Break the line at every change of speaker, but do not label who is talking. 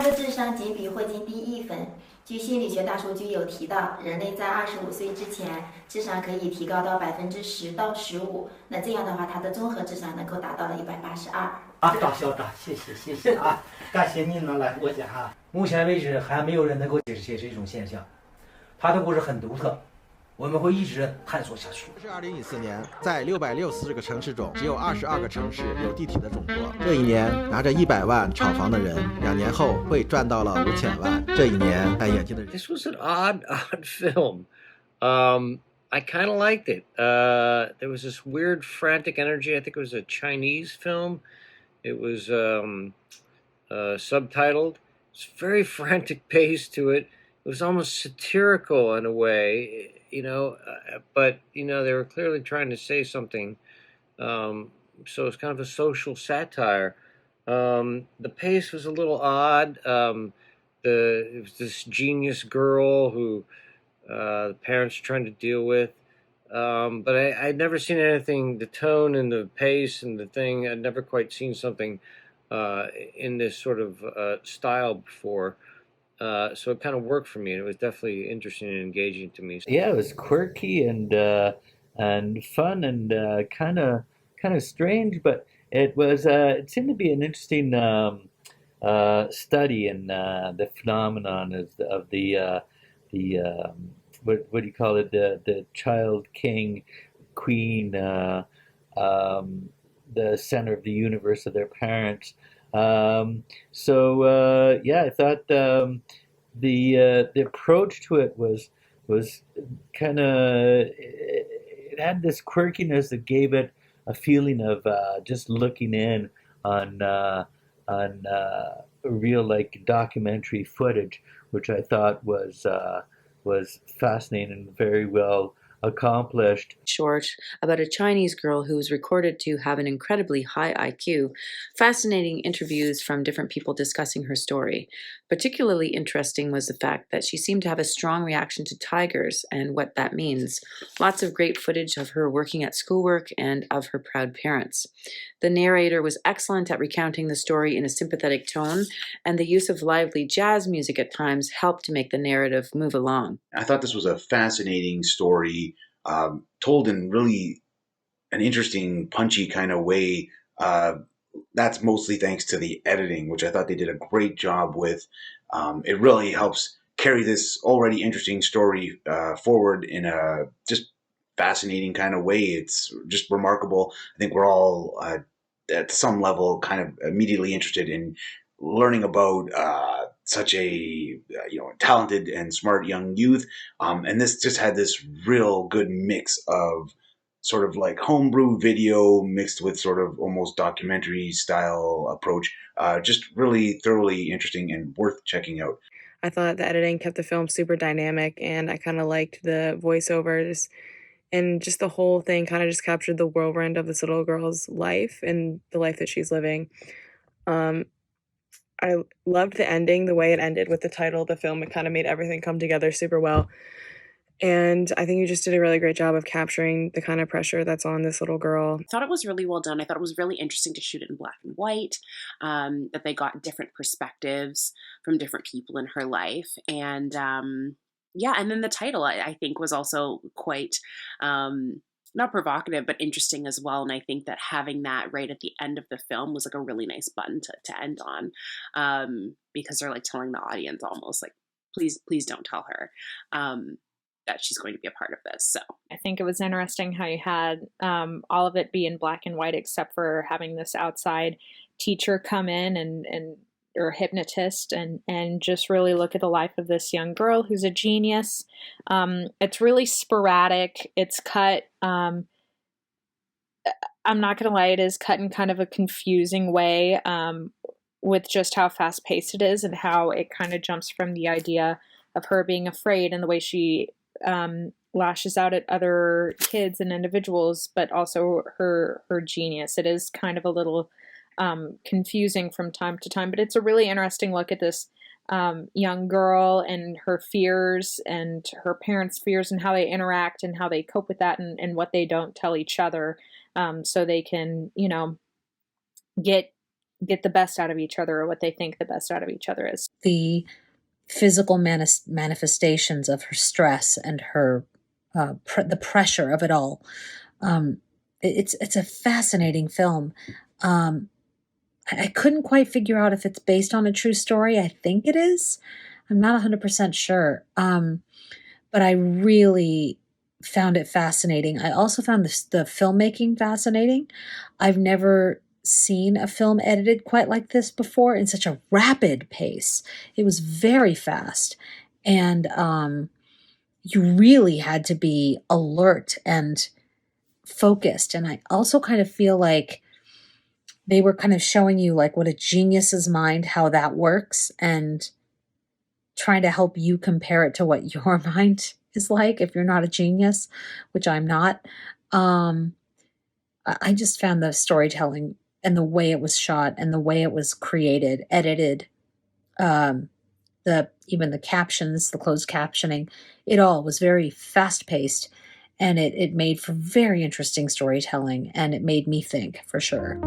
他的智商仅比霍金低1分。据心理学大数据有提到，人类在25岁之前智商可以提高到10%到15%，那这样的话，他的综合智商能够达到了182。
大校长，谢谢啊，感谢您能来我家哈。目前为止还没有人能够解释这种现象，他的故事很独特。我们会一直探索下去。
这是2014年，在660个城市中，只有22个城市有地铁的总部。这一年，拿着100万炒房的人，2年后会赚到了5000万。这一年，戴眼镜的人。
This was an odd film. I kind of liked it. There was this weird, frantic energy. I think it was a Chinese film. It was subtitled. It's very frantic pace to it. It was almost satirical in a way, but they were clearly trying to say something. So it's kind of a social satire. The pace was a little odd. It was this genius girl who the parents are trying to deal with. But I'd never seen anything, the tone and the pace and the thing, I'd never quite seen something in this sort of style before. So it kind of worked for me, and it was definitely interesting and engaging to me.
Yeah, it was quirky and fun and kind of strange, but it seemed to be an interesting study in the phenomenon of the what do you call it, the child king queen, the center of the universe of their parents. Yeah, I thought the approach to it was kind of, it had this quirkiness that gave it a feeling of just looking in on real like documentary footage, which I thought was fascinating and very well accomplished.
Short about a Chinese girl who was recorded to have an incredibly high IQ. Fascinating interviews from different people discussing her story. Particularly interesting was the fact that she seemed to have a strong reaction to tigers and what that means. Lots of great footage of her working at schoolwork and of her proud parents. The narrator was excellent at recounting the story in a sympathetic tone, and the use of lively jazz music at times helped to make the narrative move along.
I thought this was a fascinating story, told in really an interesting, punchy kind of way. That's mostly thanks to the editing, which I thought they did a great job with. It really helps carry this already interesting story forward in a just fascinating kind of way. It's just remarkable. I think we're all at some level kind of immediately interested in learning about such a talented and smart young youth, and this just had this real good mix of sort of like homebrew video mixed with sort of almost documentary style approach. Just really thoroughly interesting and worth checking out.
I thought the editing kept the film super dynamic, and I kind of liked the voiceovers, and just the whole thing kind of just captured the whirlwind of this little girl's life and the life that she's living. I loved the ending, the way it ended with the title of the film. It kind of made everything come together super well. And I think you just did a really great job of capturing the kind of pressure that's on this little girl.
I thought it was really well done. I thought it was really interesting to shoot it in black and white, that they got different perspectives from different people in her life. And yeah, and then the title I think was also quite, not provocative, but interesting as well. And I think that having that right at the end of the film was like a really nice button to end on, because they're like telling the audience almost like, please don't tell her that she's going to be a part of this. So
I think it was interesting how you had all of it be in black and white, except for having this outside teacher come in and or hypnotist and just really look at the life of this young girl who's a genius. It's really sporadic. It's cut. I'm not going to lie, it is cut in kind of a confusing way, with just how fast paced it is and how it kind of jumps from the idea of her being afraid and the way she lashes out at other kids and individuals, but also her genius. It is kind of a little confusing from time to time, but it's a really interesting look at this young girl and her fears and her parents' fears and how they interact and how they cope with that and what they don't tell each other, so they can, get get the best out of each other, or what they think the best out of each other is.
The physical manifestations of her stress and her the pressure of it all. It's a fascinating film. I couldn't quite figure out if it's based on a true story. I think it is. I'm not 100% sure. But I really found it fascinating. I also found the filmmaking fascinating. I've never seen a film edited quite like this before in such a rapid pace. It was very fast. And you really had to be alert and focused. And I also kind of feel like they were kind of showing you like what a genius's mind, how that works, and trying to help you compare it to what your mind is like if you're not a genius, which I'm not. I just found the storytelling and the way it was shot and the way it was created, edited, even the captions, the closed captioning, it all was very fast paced, and it made for very interesting storytelling, and it made me think for sure.